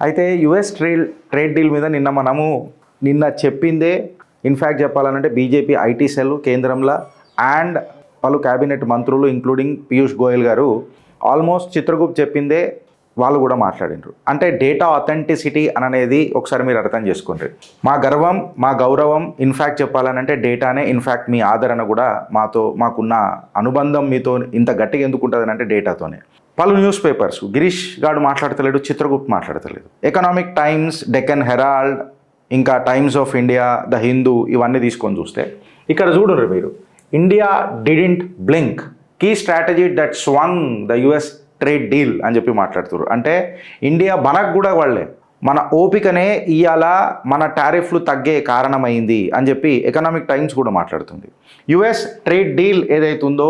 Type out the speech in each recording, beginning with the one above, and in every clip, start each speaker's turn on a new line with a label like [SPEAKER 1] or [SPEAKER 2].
[SPEAKER 1] అయితే US trade deal మీద నిన్న చెప్పిందే ఇన్ఫ్యాక్ట్ చెప్పాలంటే బీజేపీ ఐటీ సెల్ కేంద్రంలో అండ్ పలు క్యాబినెట్ మంత్రులు ఇంక్లూడింగ్ పీయూష్ గోయల్ గారు ఆల్మోస్ట్ చిత్రగుప్త్ చెప్పిందే వాళ్ళు కూడా మాట్లాడినారు. అంటే డేటా అథెంటిసిటీ అనేది ఒకసారి మీరు అర్థం చేసుకోండి. మా గర్వం మా గౌరవం ఇన్ఫ్యాక్ట్ చెప్పాలనంటే డేటానే. ఇన్ఫ్యాక్ట్ మీ ఆదరణ కూడా మాకున్న అనుబంధం మీతో ఇంత గట్టిగా ఎందుకు ఉంటుంది అంటే డేటాతోనే. పలు న్యూస్ పేపర్స్ గిరీష్ గారు మాట్లాడతలేడు, చిత్రగుప్త్ మాట్లాడతలేదు. ఎకనామిక్ టైమ్స్, డెక్కన్ హెరాల్డ్, ఇంకా Times of India, the Hindu ఇవన్నీ తీసుకొని చూస్తే ఇక్కడ చూడండి మీరు, India didn't blink, key strategy that swung the US trade deal అని చెప్పి మాట్లాడుతున్నారు. అంటే ఇండియా మనకు కూడా వాళ్ళే మన ఓపికనే ఇవాళ మన టారిఫ్లు తగ్గే కారణమైంది అని చెప్పి ఎకనామిక్ టైమ్స్ కూడా మాట్లాడుతుంది. యుఎస్ ట్రేడ్ డీల్ ఏదైతుందో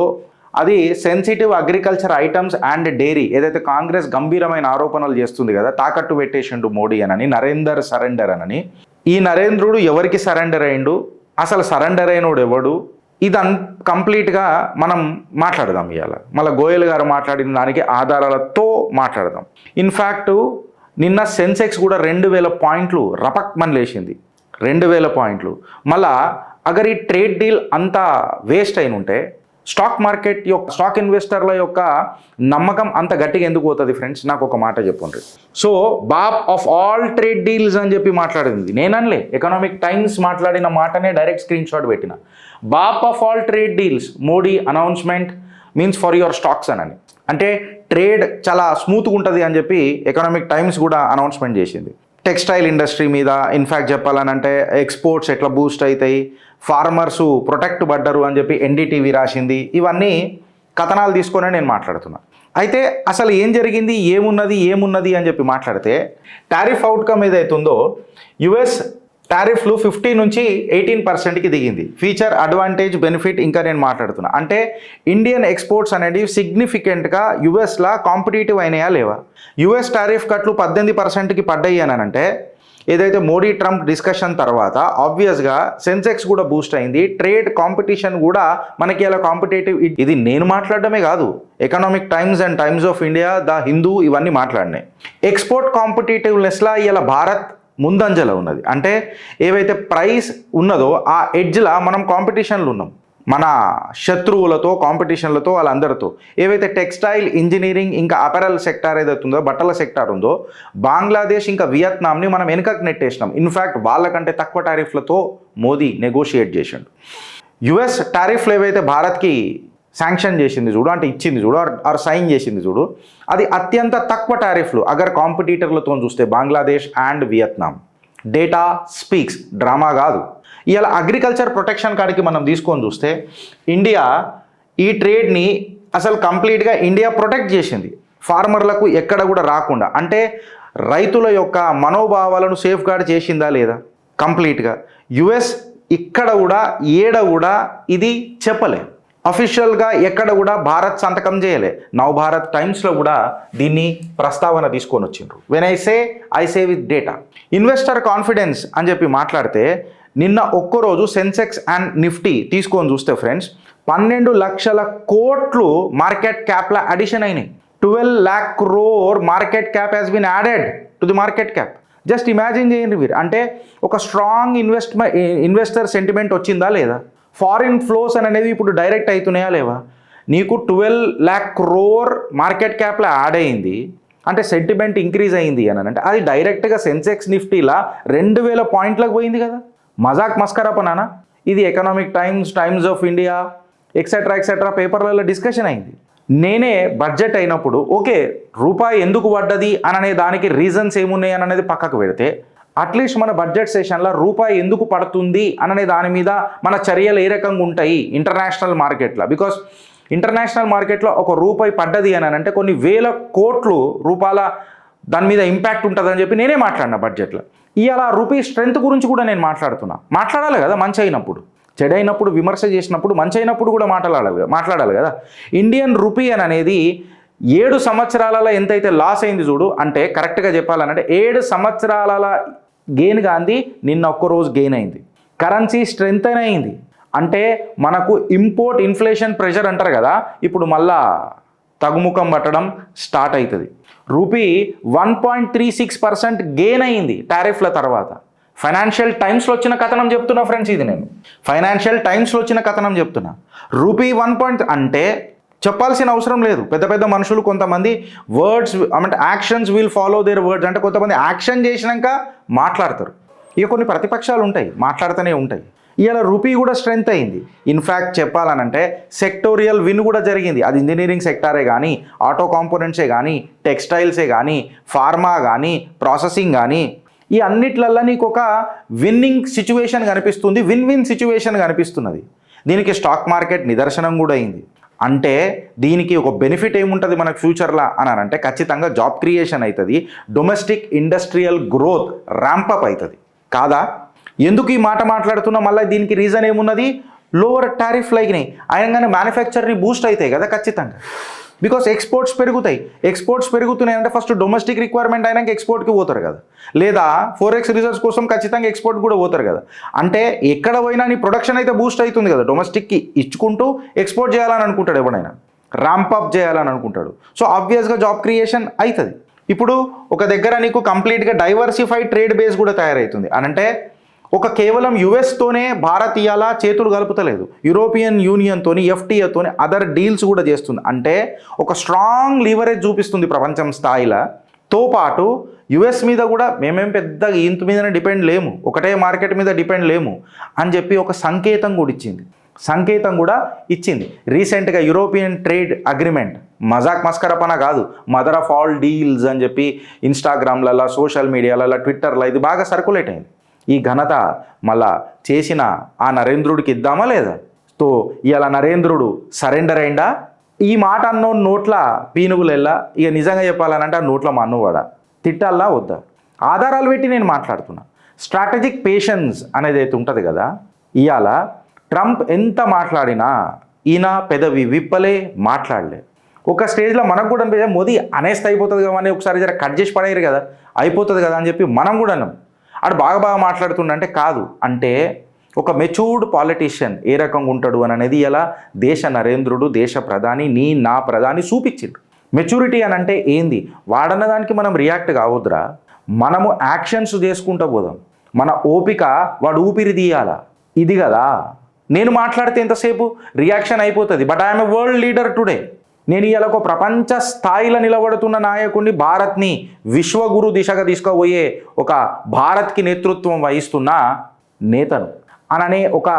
[SPEAKER 1] అది sensitive agriculture items and dairy ఏదైతే కాంగ్రెస్ గంభీరమైన ఆరోపణలు చేస్తుంది కదా, తాకట్టు పెట్టేసిండు మోడీ అని, నరేందర్ సరెండర్ అని. ఈ నరేంద్రుడు ఎవరికి సరెండర్ అయిండు, అసలు సరెండర్ అయినోడు ఎవడు, ఇది కంప్లీట్గా మనం మాట్లాడదాం ఇవాళ. మళ్ళీ గోయల్ గారు మాట్లాడిన దానికి ఆధారాలతో మాట్లాడదాం. ఇన్ఫ్యాక్ట్ నిన్న సెన్సెక్స్ కూడా 2000 పాయింట్లు రపక్మని లేచింది, 2000 పాయింట్లు. మళ్ళా అగర్ ఈ ట్రేడ్ డీల్ అంతా వేస్ట్ అయిన ఉంటే స్టాక్ ఇన్వెస్టర్ల యొక్క నమ్మకం అంత గట్టిగా ఎందుకు పోతుంది ఫ్రెండ్స్? నాకు ఒక మాట చెప్పండి. సో బాప్ ఆఫ్ ఆల్ ట్రేడ్ డీల్స్ అని చెప్పి మాట్లాడింది నేనలే, ఎకనామిక్ టైమ్స్ మాట్లాడిన మాటనే డైరెక్ట్ స్క్రీన్ షాట్ పెట్టిన. బాప్ of all trade deals, Modi announcement means for your stocks అని. అంటే ట్రేడ్ చాలా స్మూత్గా ఉంటుంది అని చెప్పి ఎకనామిక్ టైమ్స్ కూడా అనౌన్స్మెంట్ చేసింది. టెక్స్టైల్ ఇండస్ట్రీ మీద ఇన్ఫ్యాక్ట్ చెప్పాలనంటే ఎక్స్పోర్ట్స్ ఎట్లా బూస్ట్ అవుతాయి, ఫార్మర్సు ప్రొటెక్ట్ పడ్డరు అని చెప్పి ఎన్డీటీవీ రాసింది. ఇవన్నీ కథనాలు తీసుకొని నేను మాట్లాడుతున్నా. అయితే అసలు ఏం జరిగింది, ఏమున్నది అని చెప్పి మాట్లాడితే టారిఫ్ అవుట్కమ్ ఏదైతుందో యుఎస్ టారిఫ్లు 50 నుంచి 18%కి దిగింది. ఫీచర్, అడ్వాంటేజ్, బెనిఫిట్ ఇంకా నేను మాట్లాడుతున్నా. అంటే ఇండియన్ ఎక్స్పోర్ట్స్ అనేది సిగ్నిఫికెంట్గా యుఎస్లా కాంపిటేటివ్ అయినాయా లేవా? యుఎస్ టారిఫ్ కట్లు 18%కి పడ్డాయి అని అంటే ఏదైతే మోడీ ట్రంప్ డిస్కషన్ తర్వాత ఆబ్వియస్గా సెన్సెక్స్ కూడా బూస్ట్ అయింది. ట్రేడ్ కాంపిటీషన్ కూడా మనకి ఇలా కాంపిటేటివ్. ఇది నేను మాట్లాడడమే కాదు, economic times and times of India, the Hindu ఇవన్నీ మాట్లాడినాయి. ఎక్స్పోర్ట్ కాంపిటేటివ్నెస్లా ఇలా భారత్ ముందంజలో ఉన్నది. అంటే ఏవైతే ప్రైస్ ఉన్నదో ఆ ఎడ్జ్లా మనం కాంపిటీషన్లు ఉన్నాం, మన శత్రువులతో కాంపిటీషన్లతో వాళ్ళందరితో. ఏవైతే టెక్స్టైల్, ఇంజనీరింగ్ ఇంకా అపెరల్ సెక్టార్ ఏదైతే ఉందో, బట్టల సెక్టార్ ఉందో, బంగ్లాదేశ్ ఇంకా వియత్నాంని మనం వెనుకకు నెట్టేసినాం. ఇన్ఫ్యాక్ట్ వాళ్ళకంటే తక్కువ టారిఫ్లతో మోదీ నెగోషియేట్ చేసిండు. యుఎస్ టారిఫ్లు ఏవైతే భారత్కి శాంక్షన్ చేసింది చూడు, అంటే ఇచ్చింది చూడు, ఆర్ సైన్ చేసింది చూడు, అది అత్యంత తక్కువ టారిఫ్లు అగర్ కాంపిటీటర్లతో చూస్తే Bangladesh and Vietnam. Data speaks, drama కాదు. ఇవాళ అగ్రికల్చర్ ప్రొటెక్షన్ కాడికి మనం తీసుకొని చూస్తే ఇండియా ఈ ట్రేడ్ని అసలు కంప్లీట్గా ఇండియా ప్రొటెక్ట్ చేసింది, ఫార్మర్లకు ఎక్కడ కూడా రాకుండా. అంటే రైతుల యొక్క మనోభావాలను సేఫ్ గార్డ్ చేసిందా లేదా కంప్లీట్గా? యుఎస్ ఇక్కడ కూడా కూడా ఇది చెప్పలే, అఫీషియల్గా ఎక్కడ కూడా భారత్ సంతకం చేయలే. నవభారత్ టైమ్స్లో కూడా దీన్ని ప్రస్తావన తీసుకొని వచ్చిండ్రు. When I say with data. Investor confidence అని చెప్పి మాట్లాడితే నిన్న ఒక్కరోజు సెన్సెక్స్ అండ్ నిఫ్టీ తీసుకొని చూస్తే ఫ్రెండ్స్ 12 లక్షల కోట్లు మార్కెట్ క్యాప్ల అడిషన్ అయినాయి. 12 lakh crore market cap has been added to the market cap. Just imagine చేయండి మీరు. అంటే ఒక స్ట్రాంగ్ ఇన్వెస్టర్ సెంటిమెంట్ వచ్చిందా లేదా? ఫారిన్ ఫ్లోస్ అనేది ఇప్పుడు డైరెక్ట్ అవుతున్నాయా లేవా? నీకు 12 lakh crore మార్కెట్ క్యాప్లో యాడ్ అయింది అంటే సెంటిమెంట్ ఇంక్రీజ్ అయింది అని అంటే అది డైరెక్ట్గా సెన్సెక్స్ నిఫ్టీలా 2000 పాయింట్లకు పోయింది కదా. మజాక్ మస్కరా పనానా ఇది? Economic times of India etcetera పేపర్లలో డిస్కషన్ అయింది. నేనే బడ్జెట్ అయినప్పుడు ఓకే రూపాయి ఎందుకు పడ్డది అననే దానికి రీజన్స్ ఏమున్నాయి అని అనేది పక్కకు పెడితే అట్లీస్ట్ మన బడ్జెట్ సెషన్లో రూపాయి ఎందుకు పడుతుంది అననే దాని మీద మన చర్యలు ఏ రకంగా ఉంటాయి ఇంటర్నేషనల్ మార్కెట్లో. బికాస్ ఇంటర్నేషనల్ మార్కెట్లో ఒక రూపాయి పడ్డది అని అంటే కొన్ని వేల కోట్లు రూపాయల దాని మీద ఇంపాక్ట్ ఉంటుందని చెప్పి నేనే మాట్లాడినా బడ్జెట్లో. ఇవాళ రూపీ స్ట్రెంత్ గురించి కూడా నేను మాట్లాడాలి కదా. మంచి అయినప్పుడు, చెడైనప్పుడు విమర్శ చేసినప్పుడు, మంచి అయినప్పుడు కూడా మాట్లాడాలి కదా. ఇండియన్ రూపీ అనేది 7 సంవత్సరాలలో ఎంతైతే లాస్ అయింది చూడు, అంటే కరెక్ట్గా చెప్పాలనంటే 7 సంవత్సరాల గెయిన్ కాంది నిన్న ఒక్కరోజు గెయిన్ అయింది. కరెన్సీ స్ట్రెంత్ అయింది. అంటే మనకు ఇంపోర్ట్ ఇన్ఫ్లేషన్ ప్రెషర్ అంటారు కదా, ఇప్పుడు మళ్ళా తగ్గుముఖం పట్టడం స్టార్ట్ అవుతుంది. రూపీ 1.36% గెయిన్ అయింది టారిఫ్ల తర్వాత. ఫైనాన్షియల్ టైమ్స్లో వచ్చిన కథనం చెప్తున్నా ఫ్రెండ్స్, ఇది నేను ఫైనాన్షియల్ టైమ్స్లో వచ్చిన కథనం చెప్తున్నా. రూపీ 1 అంటే చెప్పాల్సిన అవసరం లేదు. పెద్ద పెద్ద మనుషులు కొంతమంది వర్డ్స్ అంటే actions will follow their words అంటే కొంతమంది యాక్షన్ చేసినాక మాట్లాడతారు. ఇక కొన్ని ప్రతిపక్షాలు ఉంటాయి, మాట్లాడుతూనే ఉంటాయి. ఇవాళ రూపీ కూడా స్ట్రెంగ్త్ అయింది. ఇన్ఫ్యాక్ట్ చెప్పాలనంటే సెక్టోరియల్ విన్ కూడా జరిగింది. అది ఇంజనీరింగ్ సెక్టారే కానీ, ఆటో కాంపోనెంట్సే కానీ, టెక్స్టైల్సే కానీ, ఫార్మా కానీ, ప్రాసెసింగ్ కానీ, ఈ అన్నిట్లల్లో నీకు ఒక విన్నింగ్ సిచ్యువేషన్ కనిపిస్తుంది, విన్ విన్ సిచ్యువేషన్ కనిపిస్తున్నది. దీనికి స్టాక్ మార్కెట్ నిదర్శనం కూడా అయింది. అంటే దీనికి ఒక బెనిఫిట్ ఏముంటుంది మనకు ఫ్యూచర్లో అని అంటే ఖచ్చితంగా జాబ్ క్రియేషన్ అవుతుంది, డొమెస్టిక్ ఇండస్ట్రియల్ గ్రోత్ ర్యాంపప్ అవుతుంది కాదా? ఎందుకు ఈ మాట మాట్లాడుతున్నా? మళ్ళీ దీనికి రీజన్ ఏమున్నది? లోవర్ టారిఫ్ లైక్ని అయినగానే మ్యానుఫ్యాక్చర్ని బూస్ట్ అవుతాయి కదా ఖచ్చితంగా. బికాస్ ఎక్స్పోర్ట్స్ పెరుగుతాయి. ఎక్స్పోర్ట్స్ పెరుగుతున్నాయి అంటే ఫస్ట్ డొమెస్టిక్ రిక్వైర్మెంట్ అయినాక ఎక్స్పోర్ట్కి పోతారు కదా, లేదా ఫోరెక్స్ రిజర్వ్స్ కోసం ఖచ్చితంగా ఎక్స్పోర్ట్ కూడా పోతారు కదా. అంటే ఎక్కడ పోయినా నీ ప్రొడక్షన్ అయితే బూస్ట్ అవుతుంది కదా. డొమెస్టిక్కి ఇచ్చుకుంటూ ఎక్స్పోర్ట్ చేయాలని అనుకుంటాడు ఎవడైనా, ర్యాంపప్ చేయాలని అనుకుంటాడు. సో ఆబ్వియస్గా జాబ్ క్రియేషన్ అవుతుంది. ఇప్పుడు ఒక దగ్గర నీకు కంప్లీట్గా డైవర్సిఫైడ్ ట్రేడ్ బేస్ కూడా తయారవుతుంది. అనంటే ఒక కేవలం యుఎస్తోనే భారత్ ఇయాల చేతులు కలుపుతలేదు, యూరోపియన్ యూనియన్తోని, ఎఫ్టీఏతోని అదర్ డీల్స్ కూడా చేస్తుంది. అంటే ఒక స్ట్రాంగ్ లీవరేజ్ చూపిస్తుంది ప్రపంచం స్థాయిలో. తో పాటు యుఎస్ మీద కూడా మేమేం పెద్ద ఇంత మీదనే డిపెండ్ లేము, ఒకటే మార్కెట్ మీద డిపెండ్ లేము అని చెప్పి ఒక సంకేతం కూడా ఇచ్చింది. రీసెంట్గా యూరోపియన్ ట్రేడ్ అగ్రిమెంట్ మజాక్ మస్కరపన కాదు, మదర్ ఆఫ్ ఆల్ డీల్స్ అని చెప్పి ఇన్స్టాగ్రామ్లలో, సోషల్ మీడియాలలో, ట్విట్టర్లో ఇది బాగా సర్క్యులేట్ అయింది. ఈ ఘనత మళ్ళా చేసిన ఆ నరేంద్రుడికి ఇద్దామా లేదా? తో ఇవాళ నరేంద్రుడు సరెండర్ అయిందా? ఈ మాట అన్నో నోట్ల పీనుగులెల్లా. ఇక నిజంగా చెప్పాలనంటే ఆ నోట్ల మన్నువాడా? తిట్టాలా వద్దా? ఆధారాలు పెట్టి నేను మాట్లాడుతున్నా. స్ట్రాటజిక్ పేషెన్స్ అనేది అయితే ఉంటుంది కదా. ఇవాళ ట్రంప్ ఎంత మాట్లాడినా ఈయన పెదవి విప్పలే, మాట్లాడలే. ఒక స్టేజ్లో మనకు కూడా అనిపించే మోదీ అనేస్తే అయిపోతుంది కదా అని ఒకసారి జర కట్ చేసి పడేయరు కదా, అయిపోతుంది కదా అని చెప్పి మనం కూడా అన్నాం. అటు బాగా మాట్లాడుతుండంటే కాదు. అంటే ఒక మెచ్యూర్డ్ పాలిటీషియన్ ఏ రకంగా ఉంటాడు అని అనేది ఇలా దేశ నరేంద్రుడు, దేశ ప్రధాని, నా ప్రధాని చూపించిండు. మెచ్యూరిటీ అని అంటే ఏంది? వాడన్న దానికి మనం రియాక్ట్ కావద్దురా, మనము యాక్షన్స్ చేసుకుంటూ పోదాం. మన ఓపిక వాడు ఊపిరి తీయాల. ఇది కదా నేను మాట్లాడితే ఎంతసేపు రియాక్షన్ అయిపోతుంది. But I'm a world leader today. నేను ఇవాళ ఒక ప్రపంచ స్థాయిలో నిలబడుతున్న నాయకుడిని, భారత్ని విశ్వగురు దిశగా తీసుకుపోయే ఒక భారత్కి నేతృత్వం వహిస్తున్న నేతను అననే ఒక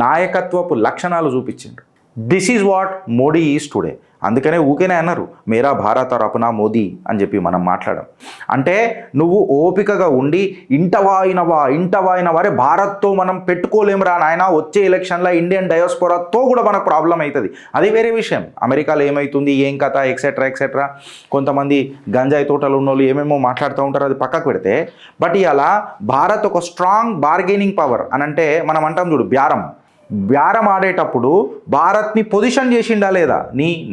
[SPEAKER 1] నాయకత్వపు లక్షణాలు చూపించిండు. This is what Modi is today. అందుకనే ఊకేనే అన్నారు మేరా భారత్ ఆర్ అప్నా మోదీ అని చెప్పి మనం మాట్లాడాం. అంటే నువ్వు ఓపికగా ఉండి ఇంటవాయినవారే భారత్తో మనం పెట్టుకోలేమురా నాయన, వచ్చే ఎలక్షన్లో ఇండియన్ డయాస్పోరాతో కూడా మనకు ప్రాబ్లం అవుతుంది. అది వేరే విషయం. అమెరికాలో ఏమవుతుంది, ఏం కథ, ఎక్సెట్రా కొంతమంది గంజాయి తోటలు ఉన్న వాళ్ళు ఏమేమో మాట్లాడుతూ ఉంటారు, అది పక్కకు పెడితే. బట్ ఇలా భారత్ ఒక స్ట్రాంగ్ బార్గెనింగ్ పవర్ అని అంటే మనం అంటాం చూడు, బేరం ఆడేటప్పుడు భారత్ని పొజిషన్ చేసిండా లేదా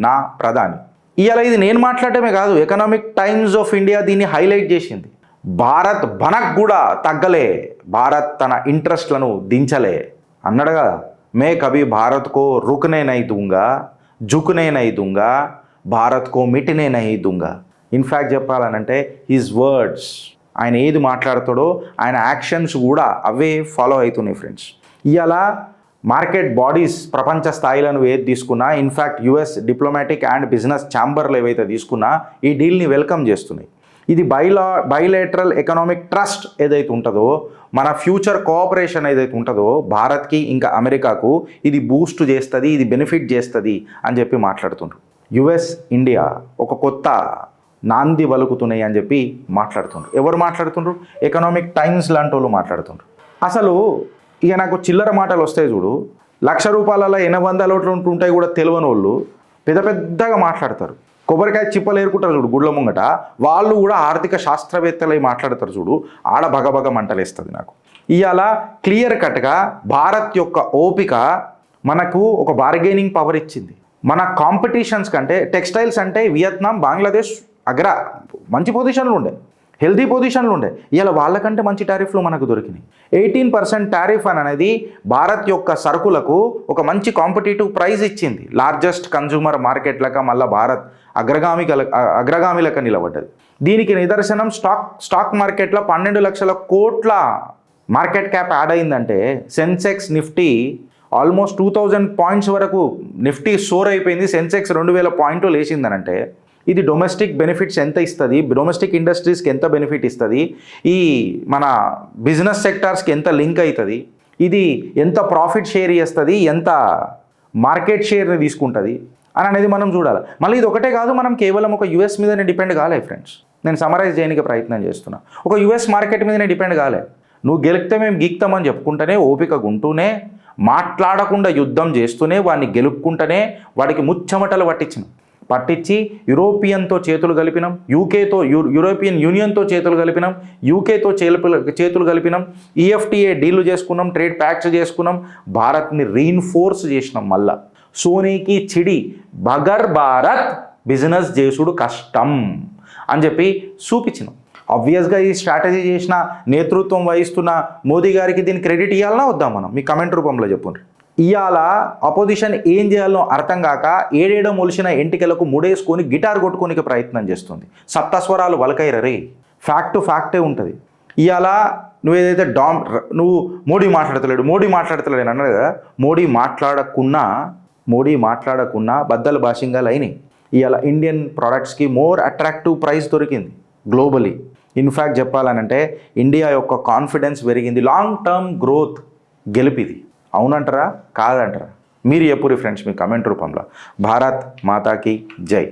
[SPEAKER 1] నా ప్రధాని. ఇవాళ ఇది నేను మాట్లాడటమే కాదు, ఎకనామిక్ టైమ్స్ ఆఫ్ ఇండియా దీన్ని హైలైట్ చేసింది. భారత్ బనక్ కూడా తగ్గలే, భారత్ తన ఇంట్రెస్ట్లను దించలే అన్నాడు కదా. మే కభీ భారత్కో రుకనే నహీ దూంగా, జుకనే నహీ దూంగా, భారత్కో మిటనే నహీ దూంగా. ఇన్ఫ్యాక్ట్ చెప్పాలనంటే హిజ్ వర్డ్స్, ఆయన ఏది మాట్లాడతాడో ఆయన యాక్షన్స్ కూడా అవే ఫాలో అవుతున్నాయి ఫ్రెండ్స్. ఇవాళ మార్కెట్ బాడీస్ ప్రపంచ స్థాయిలో నువ్వు ఏది తీసుకున్నా, in fact US diplomatic and business ఛాంబర్లు ఏవైతే తీసుకున్నా ఈ డీల్ని వెల్కమ్ చేస్తున్నాయి. ఇది బైలేటరల్ ఎకనామిక్ ట్రస్ట్ ఏదైతే ఉంటుందో, మన ఫ్యూచర్ కోఆపరేషన్ ఏదైతే ఉంటుందో భారత్కి ఇంకా అమెరికాకు ఇది బూస్ట్ చేస్తుంది, ఇది బెనిఫిట్ చేస్తుంది అని చెప్పి మాట్లాడుతుండ్రు. యుఎస్ ఇండియా ఒక కొత్త నాంది వలుకుతున్నాయి అని చెప్పి మాట్లాడుతుండ్రు. ఎవరు మాట్లాడుతుండ్రు? ఎకనామిక్ టైమ్స్ లాంటి వాళ్ళు మాట్లాడుతుండ్రు. అసలు ఇక నాకు చిల్లర మాటలు వస్తాయి చూడు, 1,00,000 రూపాయలలో 800 నోట్లు ఉంటుంటాయి కూడా తెలియని వాళ్ళు పెద్దగా మాట్లాడతారు. కొబ్బరికాయ చిప్పలు ఏరుకుంటారు చూడు గుడ్ల ముంగట, వాళ్ళు కూడా ఆర్థిక శాస్త్రవేత్తలై మాట్లాడతారు చూడు, ఆడ భగభగ మంటలేస్తుంది నాకు. ఇవాళ క్లియర్ కట్గా భారత్ యొక్క ఓపిక మనకు ఒక బార్గెనింగ్ పవర్ ఇచ్చింది. మన కాంపిటీషన్స్ కంటే టెక్స్టైల్స్ అంటే వియత్నాం, బంగ్లాదేశ్ మంచి పొజిషన్లు ఉండే. హెల్తీ పొజిషన్లు ఉండే. ఇలా వాళ్ళకంటే మంచి టారిఫ్లు మనకు దొరికినాయి. 18% టారిఫ్ అనేది భారత్ యొక్క సరుకులకు ఒక మంచి కాంపిటేటివ్ ప్రైస్ ఇచ్చింది. లార్జెస్ట్ కన్జ్యూమర్ మార్కెట్లక మళ్ళీ భారత్ అగ్రగామిలకు నిలబడ్డది. దీనికి నిదర్శనం స్టాక్ మార్కెట్లో 12 లక్షల కోట్ల మార్కెట్ క్యాప్ యాడ్ అయిందంటే సెన్సెక్స్ నిఫ్టీ ఆల్మోస్ట్ 2000 పాయింట్స్ వరకు నిఫ్టీ సోర్ అయిపోయింది. సెన్సెక్స్ 2000 పాయింట్లు లేచిందనంటే ఇది డొమెస్టిక్ బెనిఫిట్స్ ఎంత ఇస్తుంది, డొమెస్టిక్ ఇండస్ట్రీస్కి ఎంత బెనిఫిట్ ఇస్తుంది, ఈ మన బిజినెస్ సెక్టార్స్కి ఎంత లింక్ అవుతుంది, ఇది ఎంత ప్రాఫిట్ షేర్ చేస్తుంది, ఎంత మార్కెట్ షేర్ని తీసుకుంటుంది అని అనేది మనం చూడాలి. మళ్ళీ ఇది ఒకటే కాదు, మనం కేవలం ఒక యుఎస్ మీదనే డిపెండ్ కాలే ఫ్రెండ్స్. నేను సమరైజ్ చేయడానికి ప్రయత్నం చేస్తున్నా. ఒక యుఎస్ మార్కెట్ మీదనే డిపెండ్ కాలే. నువ్వు గెలిపితే మేము గీక్తామని చెప్పుకుంటేనే, ఓపిక ఉంటూనే, మాట్లాడకుండా యుద్ధం చేస్తూనే, వాడిని గెలుపుకుంటూనే వాడికి ముచ్చమటలు పట్టించి యూరోపియన్తో చేతులు కలిపినాం, యూరోపియన్ యూనియన్తో చేతులు కలిపినాం, యూకేతో చేతులు కలిపినాం, ఈఎఫ్టీఏ డీళ్లు చేసుకున్నాం, ట్రేడ్ ప్యాక్ట్స్ చేసుకున్నాం, భారత్ని రీఇన్ఫోర్స్ చేసినాం. మళ్ళా సోనీకి చిడి బగర్ భారత్ బిజినెస్ చేసుడు కష్టం అని చెప్పి చూపించినాం. ఆబ్వియస్గా ఈ స్ట్రాటజీ చేసిన నేతృత్వం వహిస్తున్న మోదీ గారికి దీని క్రెడిట్ ఇవ్వాలన్నా వద్దాం మనం? మీ కమెంట్ రూపంలో చెప్పండి. ఇవాళ అపోజిషన్ ఏం చేయాలో అర్థం కాక ఏడేడో మొలిసిన ఎంటికలకు ముడేసుకొని గిటార్ కొట్టుకోనికి ప్రయత్నం చేస్తుంది. సప్తస్వరాలు వలకైరరే. ఫ్యాక్టే ఉంటుంది. ఇవాళ నువ్వు ఏదైతే నువ్వు మోడీ మాట్లాడతలేడు అని అన్నారు కదా, మోడీ మాట్లాడకున్నా బద్దలు భాషింగాలు అయినాయి. ఇవాళ ఇండియన్ ప్రోడక్ట్స్కి మోర్ అట్రాక్టివ్ ప్రైస్ దొరికింది గ్లోబలీ. ఇన్ఫ్యాక్ట్ చెప్పాలనంటే ఇండియా యొక్క కాన్ఫిడెన్స్ పెరిగింది. లాంగ్ టర్మ్ గ్రోత్ గెలిపిది. అవునంటారా కాదంటారా? మీరు చెప్పురి ఫ్రెండ్స్ మీ కమెంట్ రూపంలో. భారత్ మాతాకి జై.